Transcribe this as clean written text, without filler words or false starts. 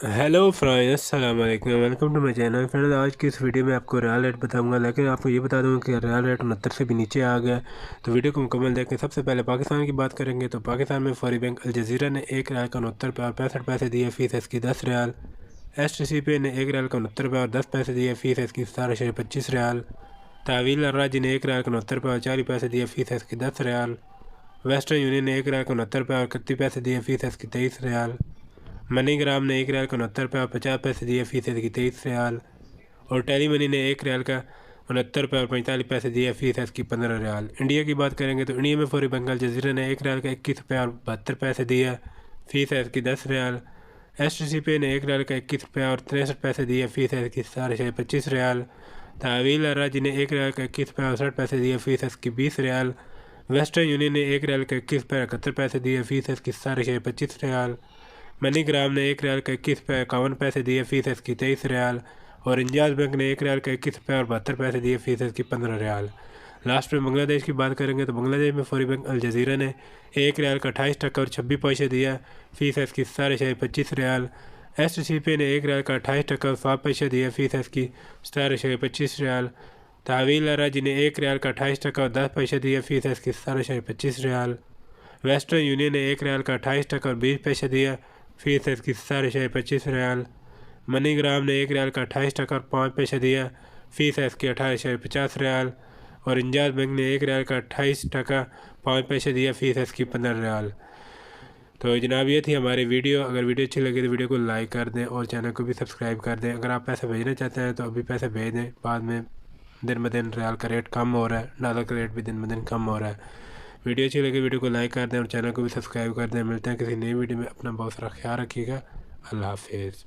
Hello friends, अस्सलाम वालेकुम, welcome to my channel. Friends, आज की इस वीडियो में आपको रियल रेट बताऊंगा, लेकिन आपको ये बता दूंगा कि रियल रेट 69 से भी नीचे आ गया। तो वीडियो को मुकम्मल देखें। सबसे पहले पाकिस्तान की बात करेंगे तो पाकिस्तान में फौरी बैंक अल जजीरा ने 1 रियाल का 69 रुपये और 65 पैसे दिए, फीस इसकी 10 रियाल। STCP ने 1 रियाल का 69 रुपये और 10 पैसे दिए, फीस इसकी 17.25 रियाल। तावील अर्राजी ने 1 रियाल का 69 रुपये और 40 पैसे दिए, फीस इसकी 10 रियाल। वेस्टर्न यूनियन ने 1 रियाल का 69 रुपये और 31 पैसे दिए, फीस इसकी 23 रियाल। मनी ग्राम ने 1 रियाल का 69 रुपये और 50 पैसे दिए, फीस इसकी 23 रियाल। और टेली मनी ने 1 रियाल का 69 रुपये और 45 पैसे दिए, फीस इसकी 15 रियाल। इंडिया की बात करेंगे तो इंडिया में फौरी बैंक अल जजीरा ने 1 रियाल का 21 रुपये और 72 पैसे दिए, फीस इसकी 10 रियाल। STCP ने 1 रियाल का 21 रुपये और 63 पैसे दिए, फीस इसकी 25 रियाल। तावील अर्राजी ने 1 रियाल का 21 रुपये और 60 पैसे दिए, फीस इसकी 20 रियाल। वेस्टर्न यूनियन ने 1 रियाल का 21 रुपये और 71 पैसे दिए, फीस इसकी 25 रियाल। मनी ग्राम ने 1 रियाल का 21 रुपये 51 पैसे दिए, फीस इसकी 23 रियाल। और इंजाज बैंक ने 1 रियाल का 21 रुपये और 72 पैसे दिए, फीस इसकी 15 रियाल। लास्ट में बांग्लादेश की बात करेंगे तो बांग्लादेश में फौरी बैंक अल जजीरा ने 1 रियाल का 28 टका और 26 पैसे दिया, फीस इसकी 25 रियाल। STCP ने 1 रियाल का 28 टका और 7 पैसे दिए, फीस इसकी 25 रियाल। तावील अर्राजी ने 1 रियाल का 28 टका और 10 पैसे दिए, फीस इसकी 25 रियाल। वेस्टर्न यूनियन ने 1 रियाल का 28 टका और 20 पैसे दिया, फीस इसकी 25 रियाल। मनी ग्राम ने 1 रियाल का 28 टका और 5 पैसे दिया, फीस इसकी 18.50 रियाल। और इंजाज बैंक ने 1 रियाल का 28 टका 5 पैसे दिया, फीस इसकी 15 रियाल। तो जनाब, ये थी हमारी वीडियो। अगर वीडियो अच्छी लगी तो वीडियो को लाइक कर दें और चैनल को भी सब्सक्राइब कर दें। अगर आप पैसे भेजना चाहते हैं तो अभी पैसे भेज दें, बाद में दिन ब दिन रियाल का रेट कम हो रहा है, डॉलर का रेट भी दिन ब दिन कम हो रहा है। वीडियो अच्छी लगी वीडियो को लाइक कर दें और चैनल को भी सब्सक्राइब कर दें। मिलते हैं किसी नई वीडियो में। अपना बहुत सारा ख्याल रखिएगा। अल्लाह हाफिज़।